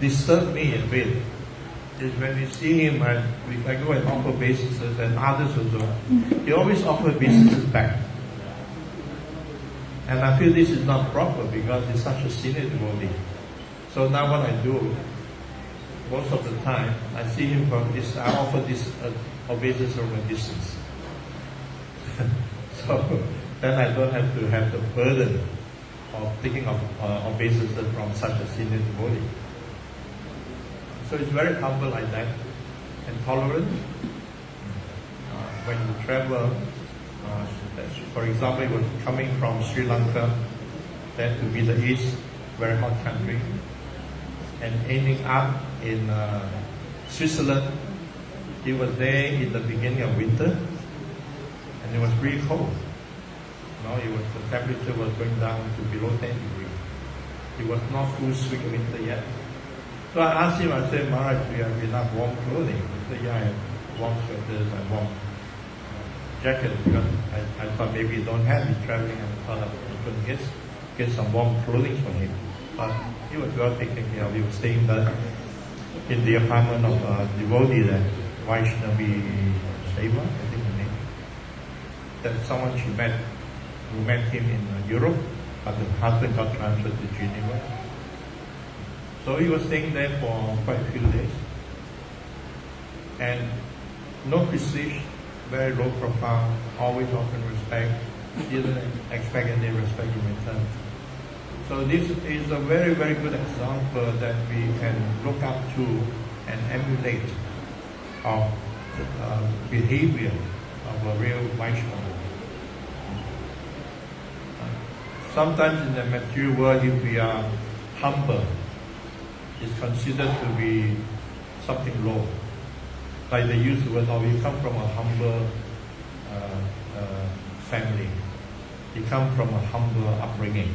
disturbs me a bit is when we see him and I go and offer obeisances and others also, he always offers obeisances back. And I feel this is not proper because he's such a senior devotee. So now what I do, most of the time, I see him from this, I offer this obeisance from a distance. So then I don't have to have the burden of taking of obeisances from such a senior devotee. So it's very humble like that and tolerant. When you travel, for example, he was coming from Sri Lanka, then to Middle East, very hot country, and ending up in Switzerland. He was there in the beginning of winter, and it was pretty cold. The temperature was going down to below 10 degrees. It was not full swing winter yet. So I asked him, I said, Maharaj, do you have enough warm clothing? He said, yeah, I have warm sweaters and warm jackets, because I thought maybe he don't have it traveling, and I thought I could get some warm clothing for him. But he was well taken care of. He was staying in the apartment of a devotee, that Vaishnavi Seva, I think the name. That's someone who met him in Europe, but the husband got transferred to Geneva. So he was staying there for quite a few days. And no prestige, very low profile, always offering respect. He didn't expect any respect in return. So this is a very, very good example that we can look up to and emulate of the behavior of a real Vaishnava. Sometimes in the material world, if we are humble, it's considered to be something low. Like they use the word, you come from a humble family. You come from a humble upbringing.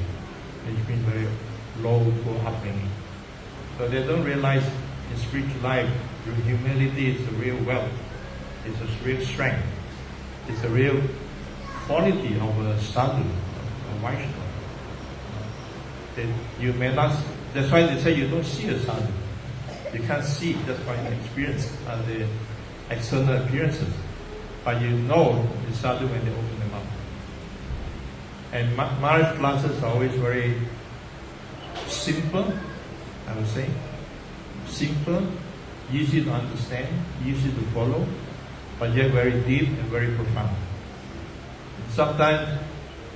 It's been very low, poor upbringing. So they don't realize in spiritual life, humility is a real wealth. It's a real strength. It's a real quality of a sadhu, a Vaishnava. You may not. That's why they say you don't see a sadhu. You can't see. That's why you experience the external appearances. But you know the sadhu when they open them up. And Maharaj classes are always very simple, I would say. Simple, easy to understand, easy to follow, but yet very deep and very profound. Sometimes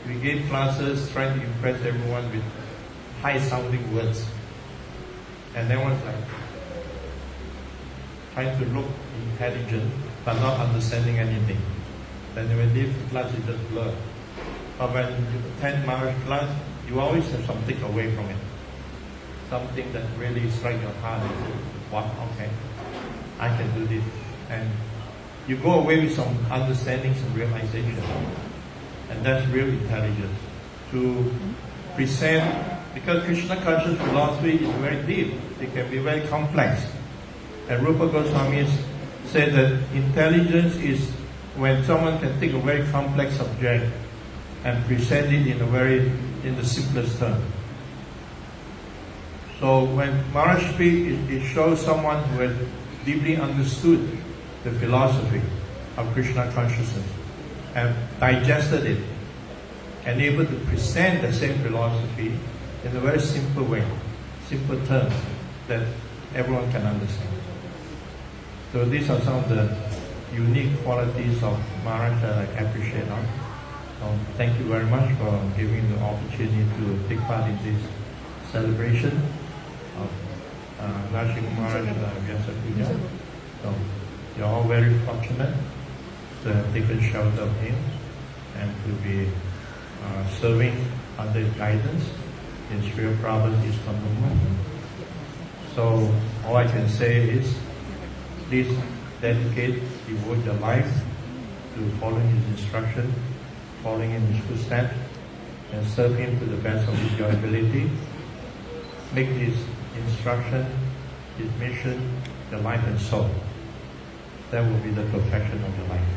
we gave classes trying to impress everyone with high-sounding words. And everyone's like trying to look intelligent, but not understanding anything. Then when they leave the class, it's just blur. But when you attend Maharaj class, you always have something away from it. Something that really strikes your heart and say, wow, okay, I can do this. And you go away with some understanding, some realization. And that's real intelligence. To present, because Krishna conscious philosophy is very deep, it can be very complex. And Rupa Goswami said that intelligence is when someone can take a very complex subject and present it in the simplest term. So when Maharaj speaks, it shows someone who has deeply understood the philosophy of Krishna consciousness and digested it and able to present the same philosophy in a very simple way, simple terms that everyone can understand. So these are some of the unique qualities of Maharaj that I appreciate. So thank you very much for giving the opportunity to take part in this celebration of Narasimha Maharaj Vyasa Puja. So you're all very fortunate to have taken shelter of him and to be serving under his guidance in Sri Prabhupada's movement. So all I can say is, please dedicate, devote your life to following his instruction, following in his footsteps, and serve him to the best of your ability. Make his instruction, his mission, your life and soul. That will be the perfection of your life.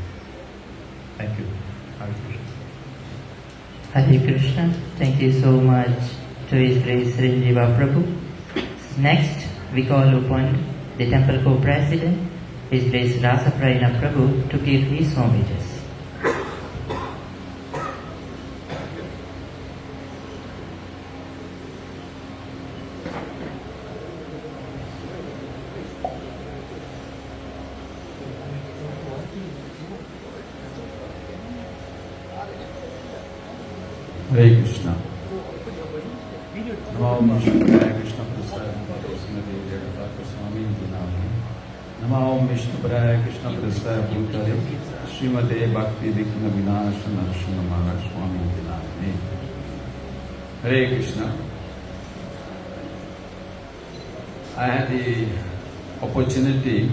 Thank you. Hare Krishna. Hare Krishna. Thank you so much to His Grace Sri Jiva Prabhu. Next, we call upon the temple co-president, His Grace Rasa Prarina Prabhu, to give his homages. Hare Krishna. Namo Vishnu Krishna Prasad Narasimha Swami Dinami. Namo Vishnu Krishna Prasad Bhutale Srimate Bhakti Vikna Vinasha Narasimha Swami Dinami. Hare Krishna. I had the opportunity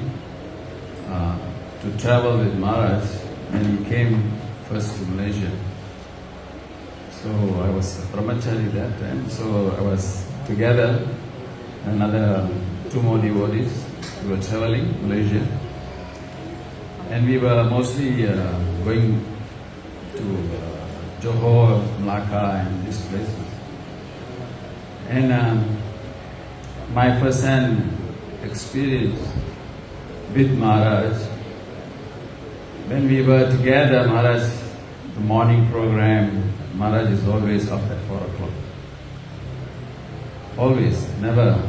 to travel with Maharaj when he came first to Malaysia. So I was a brahmachari that time, so I was together, another two more devotees. We were traveling Malaysia, and we were mostly going to Johor, Melaka and these places. And my first-hand experience with Maharaj, when we were together, Maharaj, the morning program, Maharaj is always up at 4 o'clock. Always, never.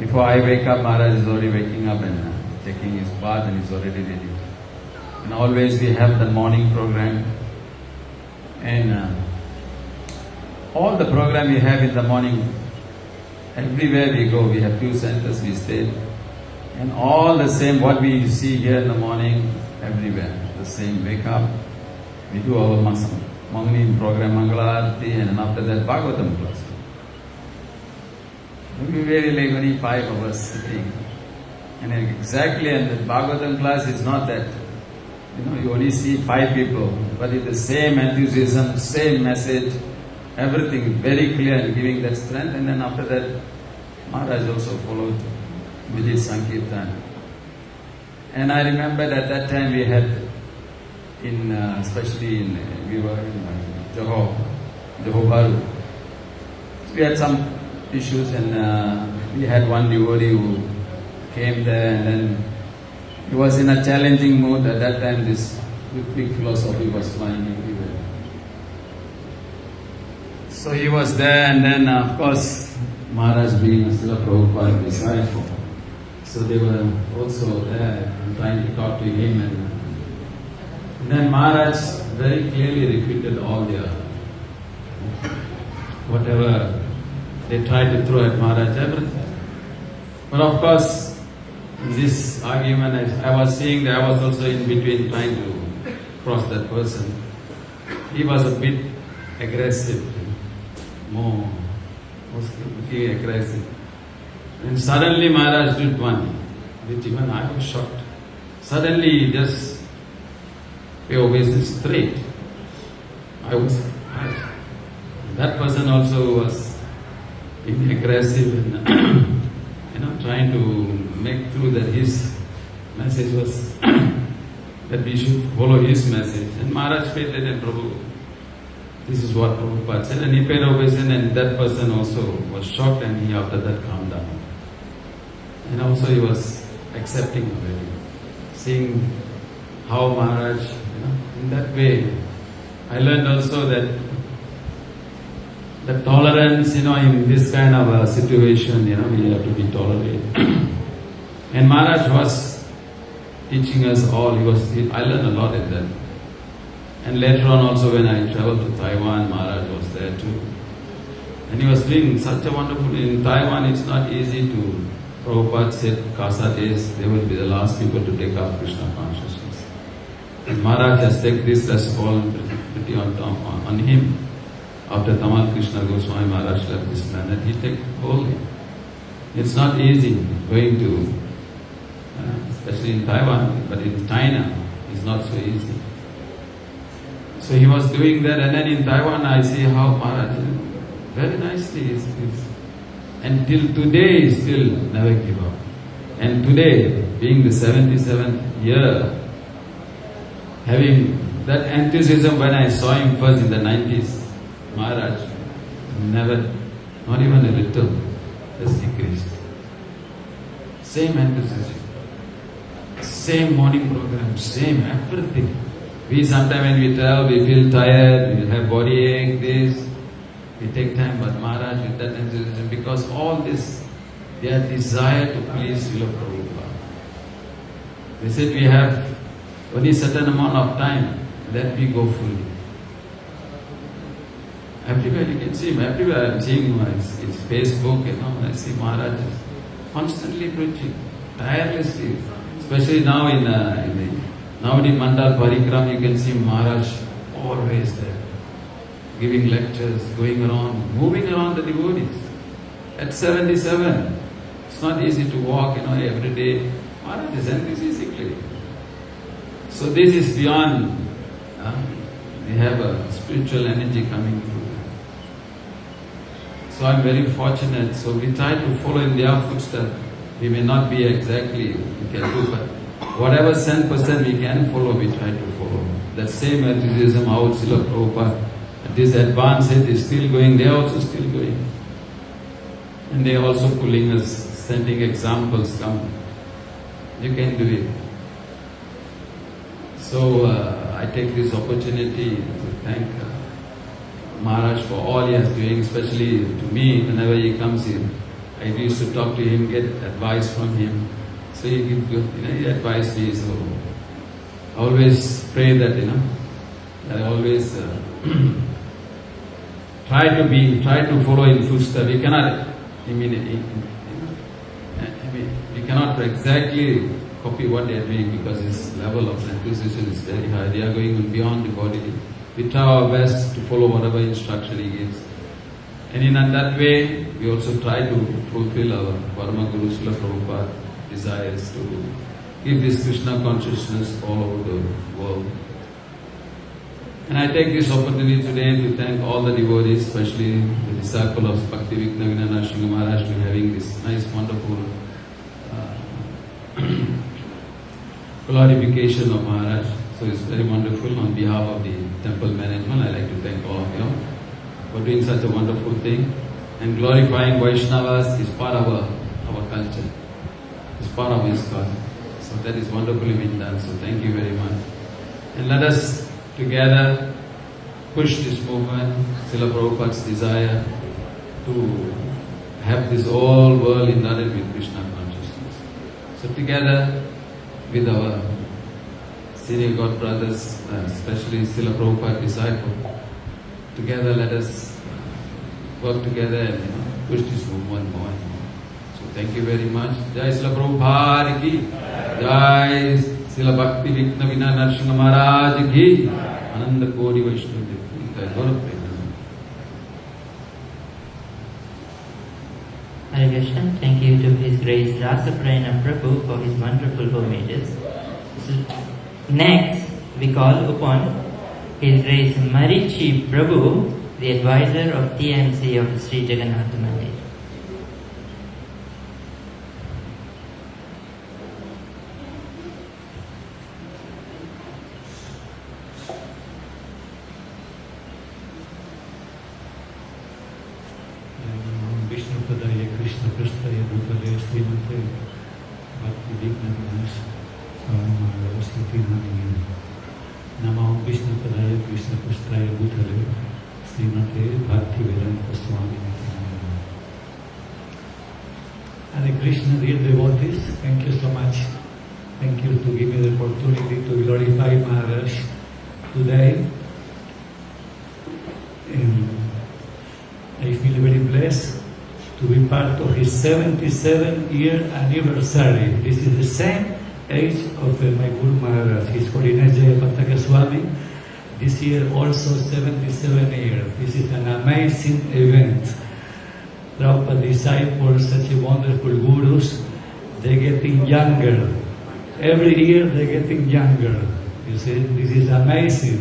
Before I wake up, Maharaj is already waking up and taking his bath and he's already ready. And always we have the morning program. And all the program we have in the morning, everywhere we go, we have few centers we stay. And all the same, what we see here in the morning, everywhere, the same, wake up. We do our morning program, Mangala Arati, and then after that, Bhagavatam class. We very like only 5 hours sitting. And exactly, and the Bhagavatam class is not that, you only see 5 people, but with the same enthusiasm, same message, everything very clear and giving that strength. And then after that, Maharaj also followed. We did Sankirtan. And I remember at that time we had especially we were in Johor Bahru. So we had some issues and we had one devotee who came there and then he was in a challenging mood. At that time this big philosophy was flying everywhere. So he was there and then of course Maharaj being a Srila Prabhupada disciple. So they were also there and trying to talk to him and then Maharaj very clearly refuted all their whatever they tried to throw at Maharaj, everything. But of course, in this argument, I was seeing that I was also in between trying to cross that person. He was a bit aggressive, more looking aggressive. And suddenly Maharaj did one, which even I was shocked. Suddenly he just always straight. That person also was being aggressive and trying to make through that his message was that we should follow his message. And Maharaj paid and Prabhu, this is what Prabhupada said, and he paid obeisance, and that person also was shocked and he after that calmed down. And also he was accepting already, seeing how Maharaj, in that way, I learned also that the tolerance, in this kind of a situation, we have to be tolerant. And Maharaj was teaching us all. I learned a lot in that. And later on also when I traveled to Taiwan, Maharaj was there too. And he was doing such a wonderful, in Taiwan it's not easy to, Prabhupada said, Kasa days, they will be the last people to take up Krishna consciousness. And Maharaj has taken this responsibility on him. After Tamal Krishna Goswami Maharaj left this planet, he took wholly. It's not easy going to, especially in Taiwan, but in China, it's not so easy. So he was doing that, and then in Taiwan I see how Maharaj very nicely is. And till today he still never give up. And today, being the 77th year, having that enthusiasm when I saw him first in the 90s, Maharaj never, not even a little. has decreased. Same enthusiasm, same morning program, same everything. We sometimes when we travel, we feel tired, we have body ache, this, we take time, but Maharaj with that enthusiasm, because all this, their desire to please Srila Prabhupada. They said we have only certain amount of time, let me go fully. Everywhere you can see him, everywhere I'm seeing him, his Facebook, I see Maharaj is constantly preaching, tirelessly. Especially now in the Navadi Mandal Parikram, you can see Maharaj always there, giving lectures, going around, moving around the devotees. At 77, it's not easy to walk, every day. Maharaj is enthusiastically. So this is beyond, we have a spiritual energy coming through. So I'm very fortunate. So we try to follow in their footsteps. We may not be exactly, we can do, but whatever 10% we can follow, we try to follow. That same enthusiasm how Srila Prabhupada at this advanced age is still going, they are also still going. And they are also pulling us, sending examples, come, you can do it. So I take this opportunity to thank Maharaj for all he is doing, especially to me whenever he comes in. I used to talk to him, get advice from him. So he gives good, he advised me. So I always pray that, I always try to follow in footsteps. We cannot, we cannot exactly copy what they are doing because his level of enthusiasm is very high. They are going beyond the body. We try our best to follow whatever instruction he gives. And in that way, we also try to fulfill our Parama Guru Srila Prabhupada desires to give this Krishna consciousness all over the world. And I take this opportunity today to thank all the devotees, especially the disciple of Bhakti Vignavina Narasimha Maharaj, for having this nice, wonderful glorification of Maharaj. So it's very wonderful. On behalf of the temple management, I like to thank all of you for doing such a wonderful thing. And glorifying Vaishnavas is part of our culture. It's part of his God. So that is wonderfully been done. So thank you very much. And let us together push this movement, Srila Prabhupada's desire to have this whole world inundated with Krishna consciousness. So together with our senior God brothers, especially Srila Prabhupada disciple, together let us work together and push this movement more and more. So thank you very much. Jai Srila Prabhupada ki, Jai Srila Bhakti Vignavina Narasimha Maharaj ki, Ananda Kodi Vaishnava Jai Gaurav Premanand. Hare Krishna, thank you to His Grace Rasa Prayana Prabhu for his wonderful homages. So next, we call upon His Grace Marichi Prabhu, the advisor of TMC of Sri Jagannath Mandir. Krishna Prasthaya Bhutale Srimate Bhakti Vignavina Swami Maharaj Sriti Nami Namo Vishnu Padaya Krishna Prasthaya Bhutale Srimate Bhakti Vedanta Swami. Hare Krishna, dear devotees, thank you so much. Thank you to give me the opportunity to glorify Maharaj today. I feel very blessed to be part of his 77-year anniversary. This is the same age of my Guru Maharaj, His Holiness Jayapataka Swami. This year also 77 years. This is an amazing event. Prabhupada disciples, such a wonderful gurus, they're getting younger. Every year they're getting younger. You see, this is amazing.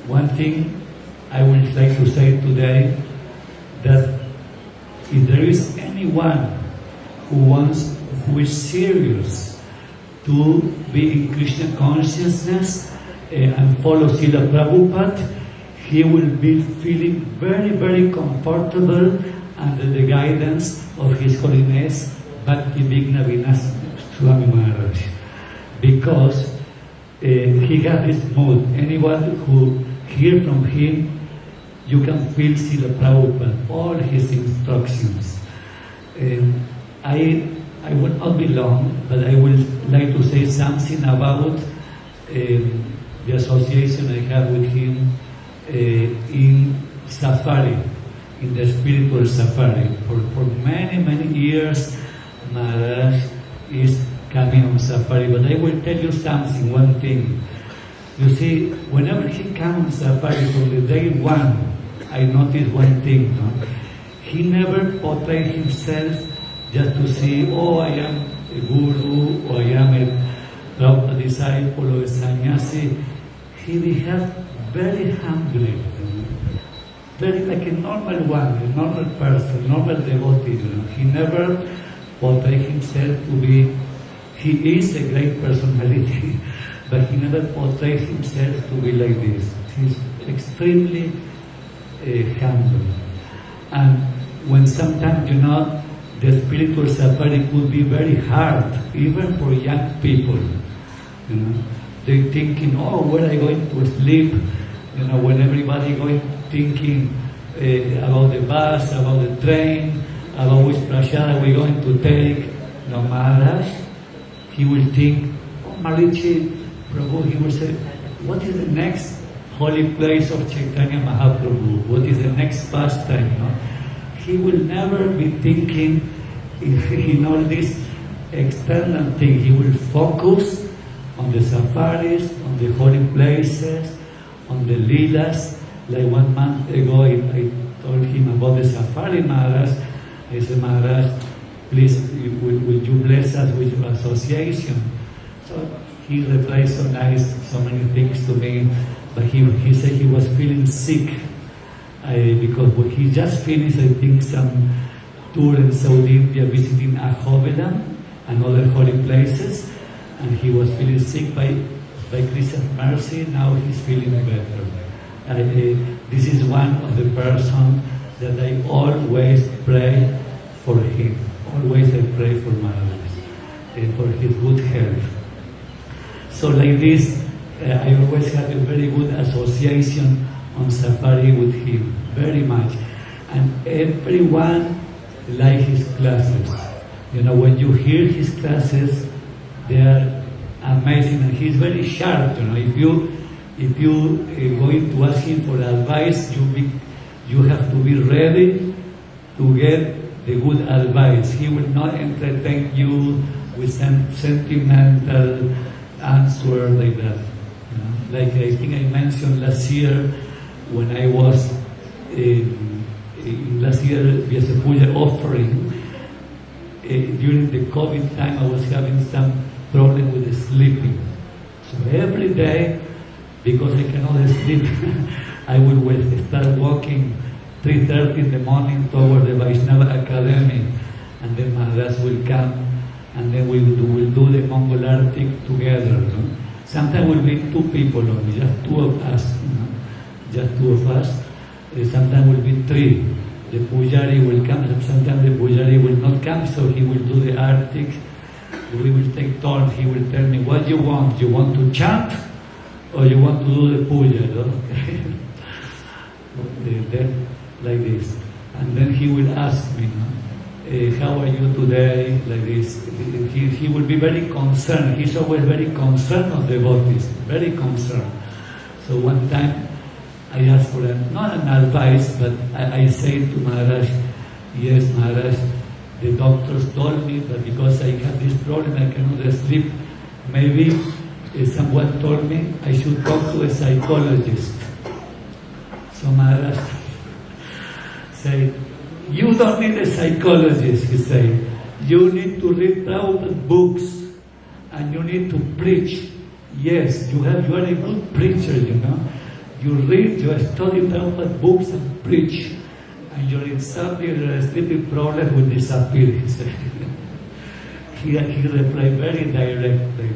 One thing I would like to say today, that if there is anyone who is serious to be in Krishna consciousness and follow Srila Prabhupada, he will be feeling very, very comfortable under the guidance of His Holiness Bhakti Vigna Swami Maharaj, because he has this mood. Anyone who hears from him, you can feel Srila Prabhupada, all his instructions. I will not be long, but I would like to say something about the association I have with him in safari, in the spiritual safari. For many, many years, Maharaj is coming on safari, but I will tell you something, one thing. You see, whenever he comes on safari from the day one, I noticed one thing. No? He never portrayed himself just to say, oh, I am a guru, or I am a Prabhupada disciple, or a sannyasi. He behaved very humbly, very like a normal one, a normal person, normal devotee. He never portrayed himself to be, he is a great personality, but he never portrayed himself to be like this. He's extremely humble. And when sometimes, the spiritual safari could be very hard, even for young people. They're thinking, oh, where are I going to sleep? When everybody going thinking about the bus, about the train, about which prasada we're going to take. Maharaj, he will think, oh, Marichi Prabhu, he will say, what is the next holy place of Chaitanya Mahaprabhu? What is the next pastime? He will never be thinking in all this external thing. He will focus on the safaris, on the holy places, on the leelas. Like 1 month ago, I told him about the safari, Maharaj. I said, Maharaj, please, will you bless us with your association? So he replied so nice, so many things to me, but he said he was feeling sick. Because he just finished, I think, some tour in Saudi Arabia visiting Ahovedan and other holy places, and he was feeling sick by Krishna's mercy. Now he's feeling better. This is one of the persons that I always pray for him. Always I pray for Maharaj, for his good health. So like this, I always have a very good association on safari with him, very much. And everyone like his classes. When you hear his classes, they are amazing, and he's very sharp. If you going to ask him for advice, you have to be ready to get the good advice. He will not entertain you with some sentimental answer like that. Like I think I mentioned last year, when I was in last year Vyasa Puja offering, during the COVID time I was having some problem with sleeping. So every day, because I cannot sleep, I would start walking 3:30 in the morning toward the Vaishnava Academy, and then Maharaj will come, and then we will do the Mongol Arctic together. Sometimes will be 2 people only, just 2 of us. Just 2 of us. Sometimes will be 3. The Pujari will come, and sometimes the Pujari will not come, so he will do the Arctic. We will take turns. He will tell me, what you want? You want to chant, or you want to do the Puja? Then, like this. And then he will ask me, how are you today? Like this. He will be very concerned. He's always very concerned of devotees, very concerned. So one time, I asked for not an advice, but I said to Maharaj, yes, Maharaj, the doctors told me that because I have this problem, I cannot sleep. Maybe someone told me I should talk to a psychologist. So Maharaj said, you don't need a psychologist, he said. You need to read Prabhupada books, and you need to preach. Yes, you are a good preacher, You read, you study Prabhupada books and preach, and your insomnia, your sleeping problem will disappear, he said. He replied very directly.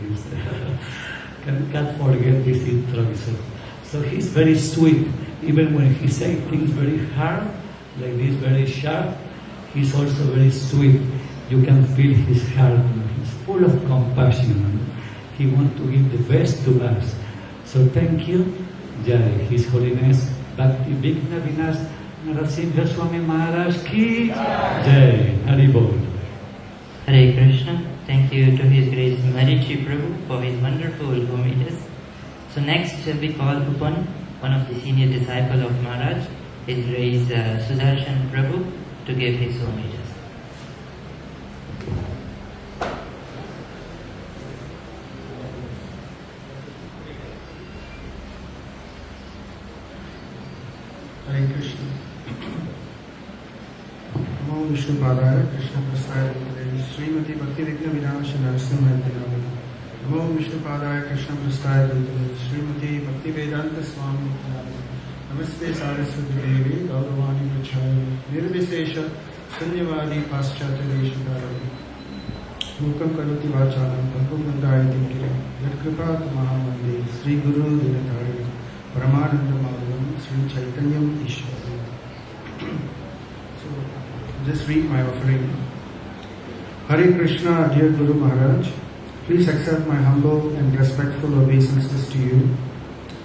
Can't forget this introduction. So he's very sweet, even when he says things very hard, like this, very sharp, He's also very sweet. You can feel his heart. He's full of compassion. He wants to give the best to us. So thank you, Jai, His Holiness Bhakti Vigna Vinas Narasimha Swami Maharaj Ki Jai. Haribol. Hare Krishna. Thank you to His Grace Marichi Prabhu for his wonderful homages. So next we call upon one of the senior disciples of Maharaj, His Grace Sudarshan Prabhu, to give his homages. Hare Krishna. Namo Vishnu Padaya Krishna Prasthaya Srimati Bhakti Vigna Vinasha Narasimha Swami. Namo Vishnu Padaya Krishna Prasthaya Srimati Bhakti Vedanta Swami. Namaste Saraswati Devi Gauravani Vachaya Nirvisesha Sunyavadi Paschatya Deshakara Mukam Karoti Vachalam Pakum Gandayati Kira Yatkripat Mahamandi Sri Guru Dinatari Paramananda Madhavam Sri Chaitanyam Ishwara. So, just read my offering. Hare Krishna, dear Guru Maharaj, please accept my humble and respectful obeisances to you.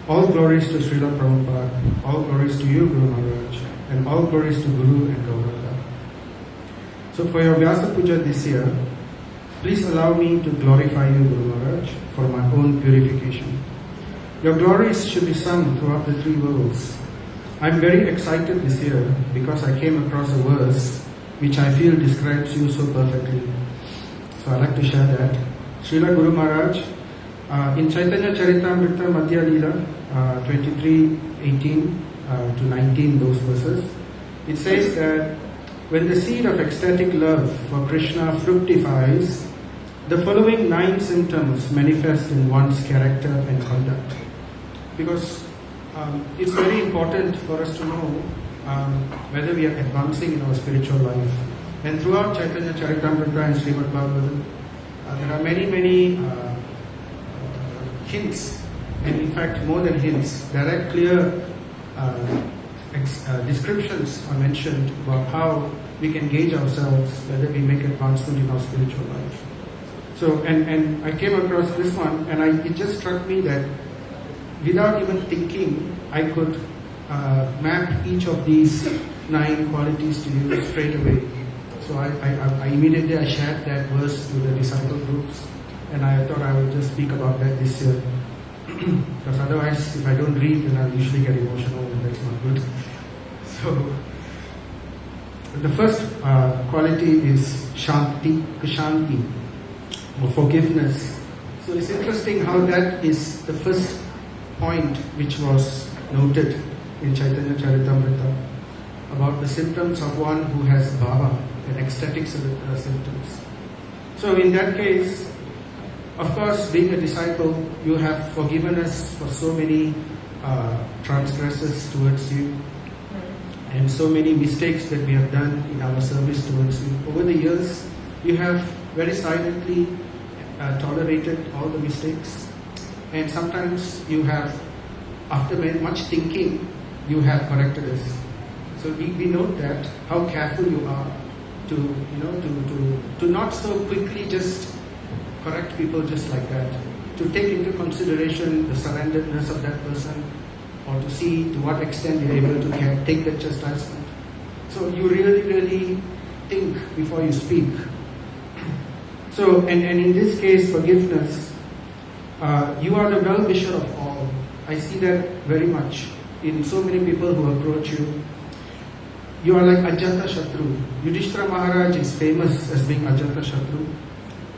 All glories to Srila Prabhupada, all glories to you, Guru Maharaj, and all glories to Guru and Gauranga. So for your Vyasa Puja this year, please allow me to glorify you, Guru Maharaj, for my own purification. Your glories should be sung throughout the three worlds. I am very excited this year because I came across a verse which I feel describes you so perfectly. So I like to share that. Srila Guru Maharaj, in Chaitanya Charitamrita Madhya Leela 23:18 to 19, those verses, it says that when the seed of ecstatic love for Krishna fructifies, the following 9 symptoms manifest in one's character and conduct. Because it's very important for us to know whether we are advancing in our spiritual life. And throughout Chaitanya Charitamrita and Srimad Bhagavatam, there are many hints, and in fact more than hints, direct clear descriptions are mentioned about how we can gauge ourselves whether we make advancement in our spiritual life. So, and I came across this one, and it just struck me that without even thinking, I could map each of these 9 qualities to you straight away. So I immediately shared that verse to the disciple groups, and I thought I would just speak about that this year. Because otherwise, if I don't read, then I'll usually get emotional, and that's not good. So, the first quality is Shanti, Kshanti, or forgiveness. So it's interesting how that is the first point which was noted in Chaitanya Charitamrita about the symptoms of one who has bhava and ecstatic symptoms. So in that case, of course, being a disciple, you have forgiven us for so many transgressions towards you and so many mistakes that we have done in our service towards you. Over the years, you have very silently tolerated all the mistakes, and sometimes you have, after much thinking, you have corrected us. So we note that how careful you are to not so quickly just correct people just like that, to take into consideration the surrenderedness of that person, or to see to what extent you're able to take that chastisement. So you really think before you speak. So, and in this case, forgiveness, you are the well-wisher of all. I see that very much in so many people who approach you. You are like Ajanta Shatru. Yudhishthira Maharaj is famous as being Ajanta Shatru.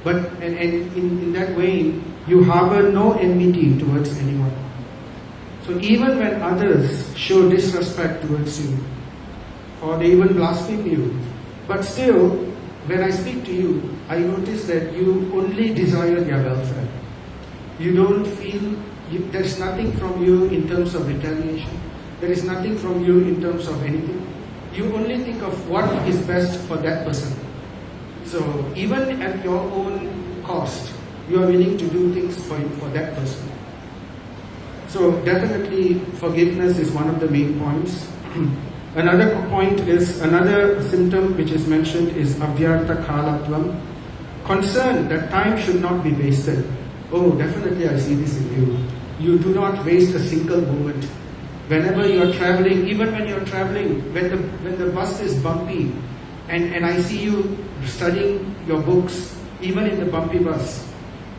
But and in that way, you harbor no enmity towards anyone. So even when others show disrespect towards you, or they even blaspheme you, but still, when I speak to you, I notice that you only desire their welfare. You don't feel, there's nothing from you in terms of retaliation. There is nothing from you in terms of anything. You only think of what is best for that person. So even at your own cost, you are willing to do things for that person. So definitely forgiveness is one of the main points. Another point is, another symptom which is mentioned is avyartha kalatvam, concern that time should not be wasted. Oh, definitely I see this in you. You do not waste a single moment. Whenever you are traveling, even when you are traveling, when the bus is bumpy, and I see you studying your books, even in the bumpy bus,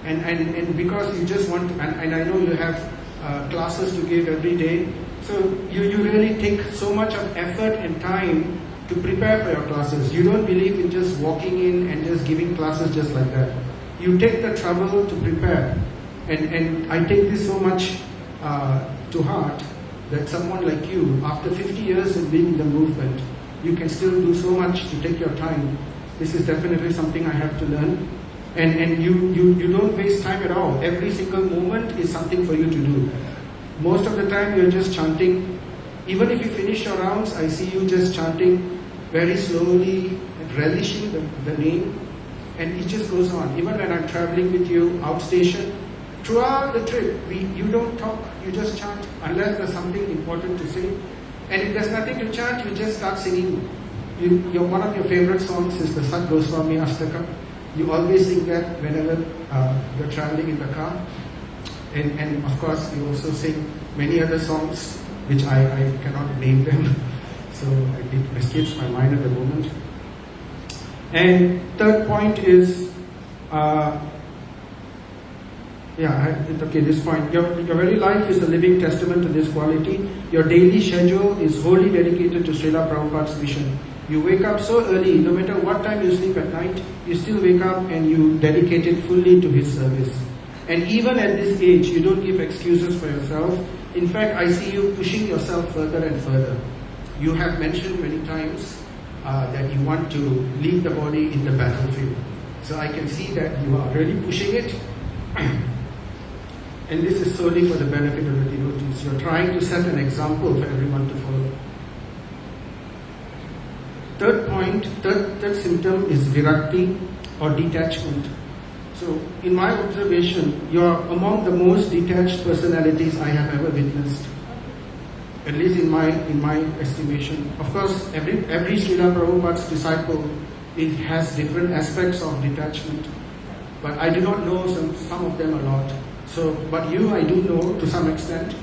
and because you just want, and I know you have classes to give every day, so you really take so much of effort and time to prepare for your classes. You don't believe in just walking in and just giving classes just like that. You take the trouble to prepare, and I take this so much to heart, that someone like you, after 50 years of being in the movement, you can still do so much to take your time. This is definitely something I have to learn. And you don't waste time at all. Every single moment is something for you to do. Most of the time you're just chanting. Even if you finish your rounds, I see you just chanting very slowly, relishing the name, and it just goes on. Even when I'm traveling with you outstation, throughout the trip, you don't talk, you just chant, unless there's something important to say. And if there's nothing to chant, you just start singing. One of your favorite songs is the Sat Goswami Astaka. You always sing that whenever you're traveling in the car. And of course, you also sing many other songs, which I cannot name them. So it escapes my mind at the moment. And third point is, this point. Your very life is a living testament to this quality. Your daily schedule is wholly dedicated to Srila Prabhupada's mission. You wake up so early, no matter what time you sleep at night, you still wake up and you dedicate it fully to his service. And even at this age, you don't give excuses for yourself. In fact, I see you pushing yourself further and further. You have mentioned many times that you want to leave the body in the battlefield. So I can see that you are really pushing it. And this is solely for the benefit of the devotees. You're trying to set an example for everyone to follow. Third point, third symptom is virakti or detachment. So in my observation, you are among the most detached personalities I have ever witnessed. At least in my estimation. Of course, every Srila Prabhupada's disciple, it has different aspects of detachment. But I do not know some of them a lot. So, but you, I do know to some extent.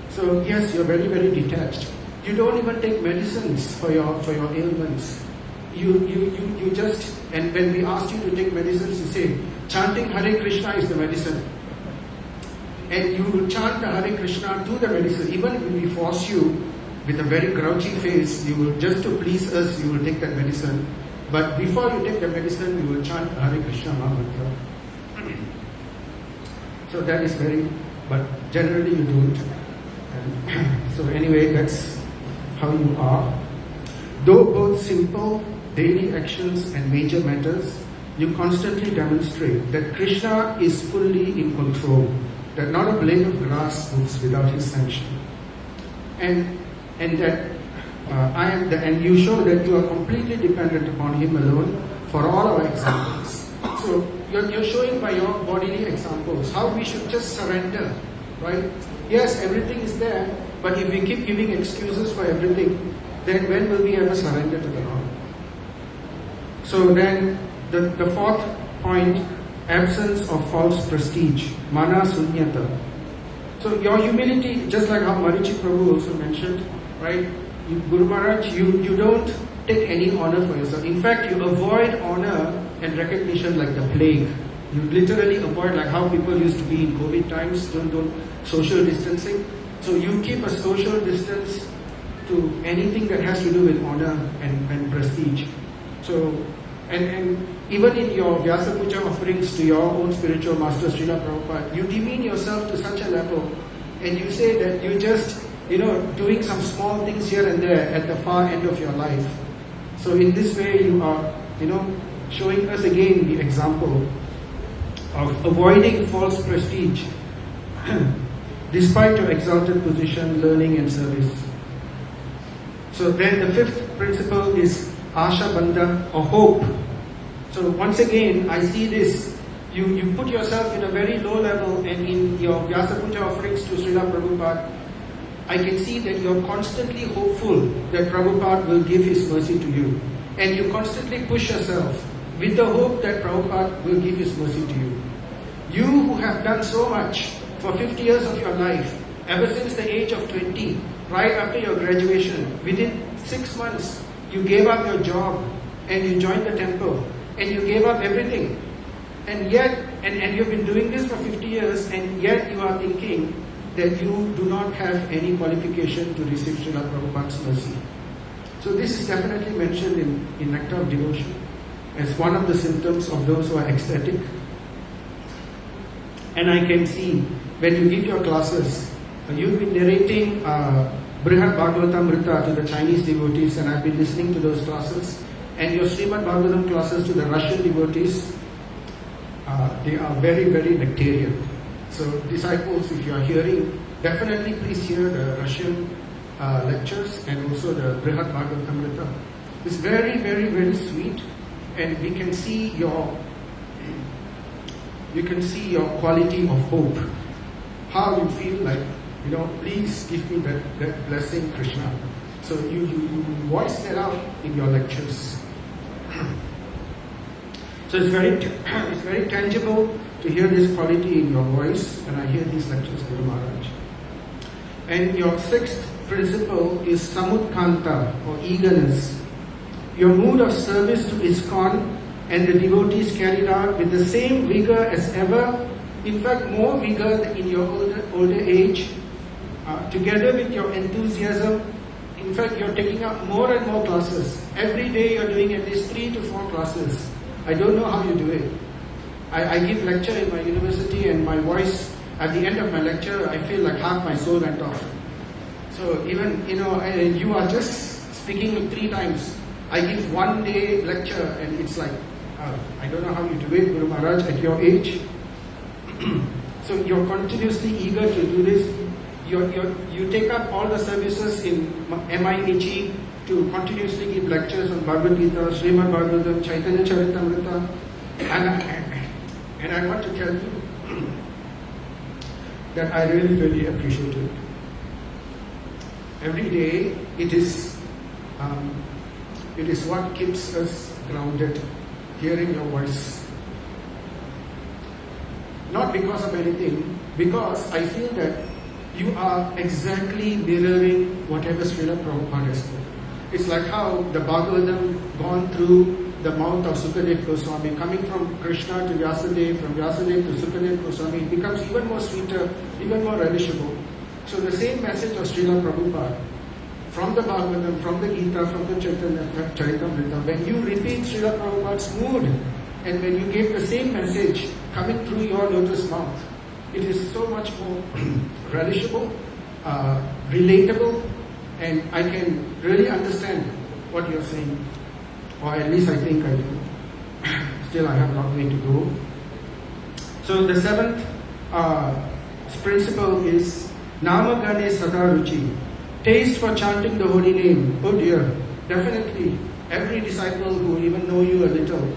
So yes, you're very, very detached. You don't even take medicines for your ailments. You just, and when we asked you to take medicines, you say, chanting Hare Krishna is the medicine. And you will chant the Hare Krishna to the medicine. Even if we force you with a very grouchy face, you will, just to please us, you will take that medicine. But before you take the medicine, you will chant Hare Krishna Mahamantra. So that is but generally you don't. And so anyway, that's how you are. Though both simple daily actions and major matters, you constantly demonstrate that Krishna is fully in control, that not a blade of grass moves without his sanction. And that and you show that you are completely dependent upon him alone for all our examples. So you're showing by your bodily examples how we should just surrender, right? Yes, everything is there, but if we keep giving excuses for everything, then when will we ever surrender to the Lord? So then the fourth point, absence of false prestige, mana sunyata. So your humility, just like how Marichi Prabhu also mentioned, right? Guru Maharaj, you don't take any honor for yourself. In fact, you avoid honor and recognition like the plague. You literally avoid, like how people used to be in COVID times, don't social distancing. So you keep a social distance to anything that has to do with honor and prestige. So, and even in your Vyasa Puja offerings to your own spiritual master, Srila Prabhupada, you demean yourself to such a level, and you say that you just, doing some small things here and there at the far end of your life. So in this way, you are, showing us again the example of avoiding false prestige despite your exalted position, learning and service. So then the fifth principle is Asha Bandha or hope. So once again, I see this. You put yourself in a very low level, and in your Vyasa Puja offerings to Srila Prabhupada, I can see that you're constantly hopeful that Prabhupada will give his mercy to you. And you constantly push yourself with the hope that Prabhupada will give his mercy to you. You who have done so much for 50 years of your life, ever since the age of 20, right after your graduation, within 6 months, you gave up your job and you joined the temple and you gave up everything. And yet, and you've been doing this for 50 years, and yet you are thinking that you do not have any qualification to receive Srila Prabhupada's mercy. So this is definitely mentioned in Nectar of Devotion as one of the symptoms of those who are ecstatic. And I can see when you give your classes, you've been narrating Brihad Bhagavatamrita to the Chinese devotees, and I've been listening to those classes. And your Srimad Bhagavatam classes to the Russian devotees, they are very, very nectarian. So disciples, if you are hearing, definitely please hear the Russian lectures and also the Brihad Bhagavatamrita. It's very, very, very sweet, and we can see your quality of hope. How you feel like, please give me that blessing, Krishna. So you voice that out in your lectures. So it's very tangible to hear this quality in your voice, and I hear these lectures, Guru Maharaj. And your sixth principle is samutkanta, or eagerness. Your mood of service to ISKCON and the devotees carried out with the same vigor as ever, in fact more vigor in your older age, together with your enthusiasm. In fact, you're taking up more and more classes. Every day you're doing at least 3 to 4 classes. I don't know how you do it. I give lecture in my university, and my voice, at the end of my lecture, I feel like half my soul went off. So even, you are just speaking 3 times. I give 1 day lecture, and it's like, I don't know how you do it, Guru Maharaj, at your age. So you're continuously eager to do this. You take up all the services in MIHE to continuously give lectures on Bhagavad Gita, Srimad Bhagavatam, Chaitanya Charitamrita. And I want to tell you that I really, really appreciate it. Every day, it is what keeps us grounded, hearing your voice. Not because of anything, because I feel that you are exactly mirroring whatever Srila Prabhupada has said. It's like how the Bhagavatam gone through the mouth of Sukadev Goswami, coming from Krishna to Vyasadeva, from Vyasadeva to Sukadev Goswami, it becomes even more sweeter, even more relishable. So the same message of Srila Prabhupada, from the Bhagavatam, from the Gita, from the Chaitanya Charitamrita, when you repeat Srila Prabhupada's mood, and when you give the same message coming through your lotus mouth, it is so much more relishable, relatable, and I can really understand what you're saying. Or at least I think I do. Still I have a long way to go. So the seventh principle is Namagane Sadaruchi. Taste for chanting the holy name. Oh dear, definitely every disciple who even know you a little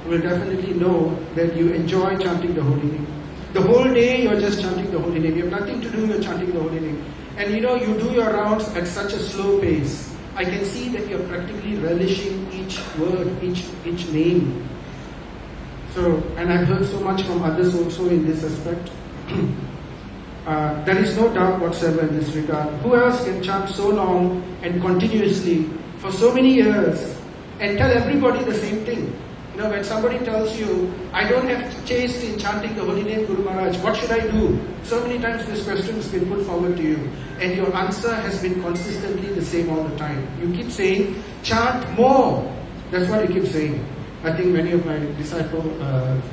will definitely know that you enjoy chanting the holy name. The whole day you're just chanting the holy name. You have nothing to do, you're chanting the holy name. And you do your rounds at such a slow pace. I can see that you're practically relishing each word, each name. So, and I've heard so much from others also in this aspect. There is no doubt whatsoever in this regard. Who else can chant so long and continuously for so many years and tell everybody the same thing? When somebody tells you, I don't have taste in chanting the holy name, Guru Maharaj, what should I do? So many times this question has been put forward to you, and your answer has been consistently the same all the time. You keep saying, chant more. That's what you keep saying. I think many of my disciples,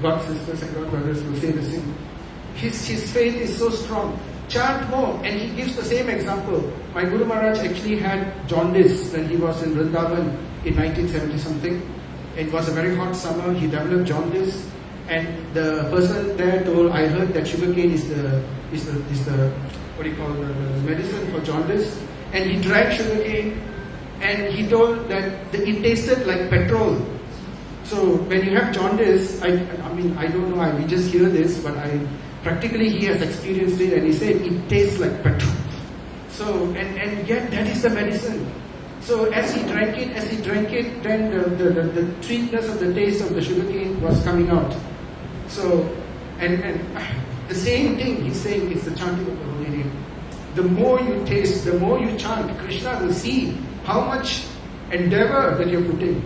God sisters and God brothers will say the same. His faith is so strong. Chant more. And he gives the same example. My Guru Maharaj actually had jaundice when he was in Vrindavan in 1970 something. It was a very hot summer. He developed jaundice, and the person there told, I heard that sugarcane is the medicine for jaundice. And he drank sugarcane, and he told that it tasted like petrol. So when you have jaundice, I don't know, we just hear this, but practically he has experienced it, and he said it tastes like petrol. So, and yet that is the medicine. So as he drank it, then the sweetness of the taste of the sugarcane was coming out. So, and the same thing he's saying is the chanting of the holy name. The more you taste, the more you chant, Krishna will see how much endeavor that you're putting.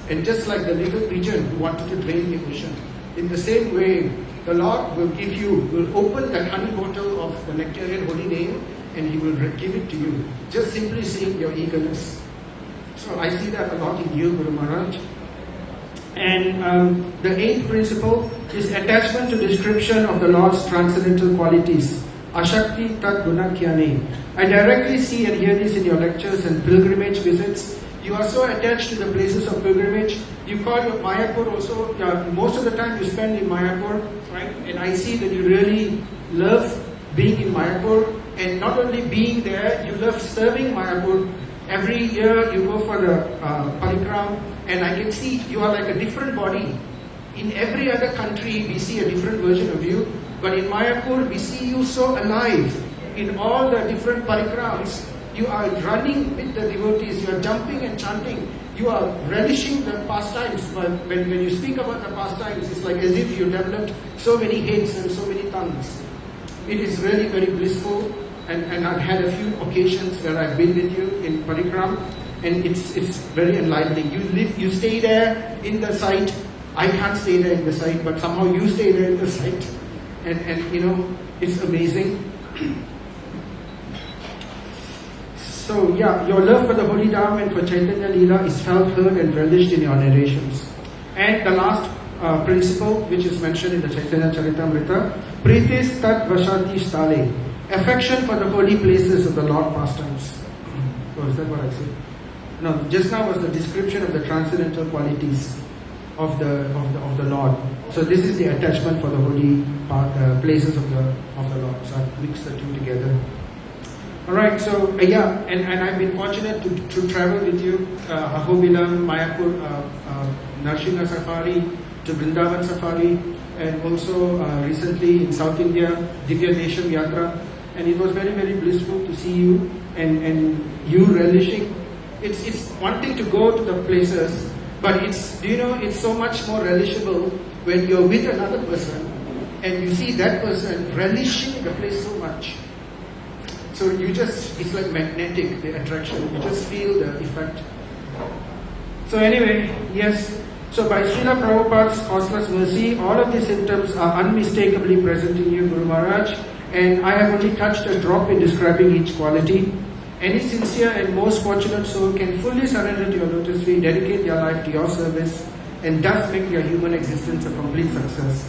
And just like the little pigeon who wanted to drain the ocean, in the same way, the Lord will open that honey bottle of the nectarian holy name and He will give it to you. Just simply seeing your eagerness. So I see that a lot in you, Guru Maharaj. And the eighth principle is attachment to description of the Lord's transcendental qualities. Ashakti Tat Gunakyane. I directly see and hear this in your lectures and pilgrimage visits. You are so attached to the places of pilgrimage. You call your Mayapur also. Most of the time you spend in Mayapur, right? And I see that you really love being in Mayapur. And not only being there, you love serving Mayapur. Every year you go for the parikram, and I can see you are like a different body. In every other country, we see a different version of you. But in Mayapur, we see you so alive. In all the different parikrams, you are running with the devotees, you are jumping and chanting, you are relishing the pastimes. When you speak about the pastimes, it's like as if you developed so many heads and so many tongues. It is really very blissful, and I've had a few occasions where I've been with you in parikram, and it's very enlightening. You stay there in the site. I can't stay there in the site, but somehow you stay there in the site, and you know, it's amazing. So yeah, your love for the Holy Dham and for Chaitanya Leela is felt, heard and relished in your narrations. And the last principle, which is mentioned in the Chaitanya Charitamrita, Pritis Tat Vashati Stale, affection for the holy places of the Lord pastimes. Oh, is that what I said? No, just now was the description of the transcendental qualities of the Lord. So this is the attachment for the holy places of the Lord. So I've mixed the two together. Alright, so yeah, and I've been fortunate to travel with you, Ahobilam, Mayapur, Narasimha Safari, to Vrindavan Safari, and also recently in South India, Divya Desham Yatra, and it was very, very blissful to see you and you relishing. It's one thing to go to the places, but it's so much more relishable when you're with another person and you see that person relishing the place so much. So it's like magnetic, the attraction. You just feel the effect. So anyway, yes. So by Srila Prabhupada's causeless mercy, all of these symptoms are unmistakably present in you, Guru Maharaj. And I have only touched a drop in describing each quality. Any sincere and most fortunate soul can fully surrender to your lotus feet, dedicate their life to your service, and thus make their human existence a complete success.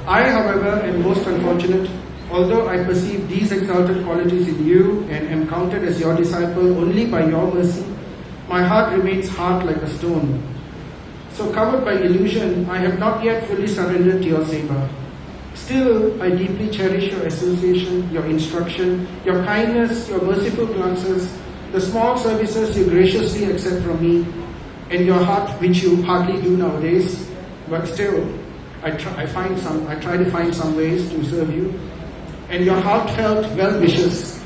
I, however, am most unfortunate. Although I perceive these exalted qualities in you and am counted as your disciple only by your mercy, my heart remains hard like a stone. So covered by illusion, I have not yet fully surrendered to your seva. Still, I deeply cherish your association, your instruction, your kindness, your merciful glances, the small services you graciously accept from me, and your heart, which you hardly do nowadays. But still, I try to find some ways to serve you. And your heartfelt well wishes.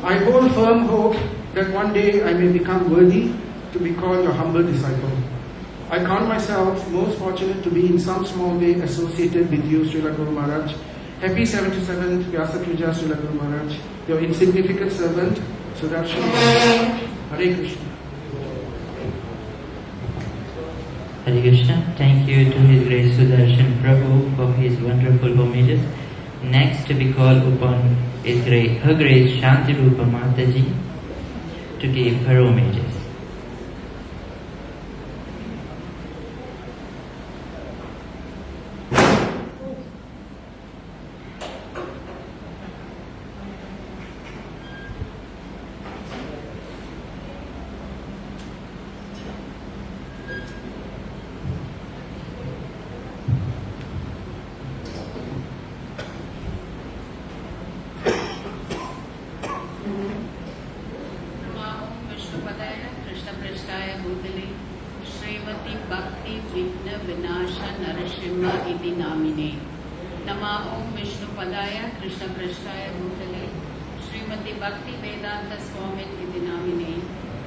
I hold firm hope that one day I may become worthy to be called your humble disciple. I count myself most fortunate to be in some small way associated with you, Srila Guru Maharaj. Happy 77th Vyasa Puja, Srila Guru Maharaj. Your insignificant servant, Sudarshan. Hare Krishna. Hare Krishna. Thank you to His Grace Sudarshan Prabhu for his wonderful homages. Next, we call upon Her Grace Shanti Rupa Mataji to give her homages. Srimati Bhakti Vigna Vinasha Narasimha Iti Namine Nama Om Vishnu Padaya Krishna Prasthaya Bhutale Srimati Srimati Bhakti Vedanta Swami Iti Namine.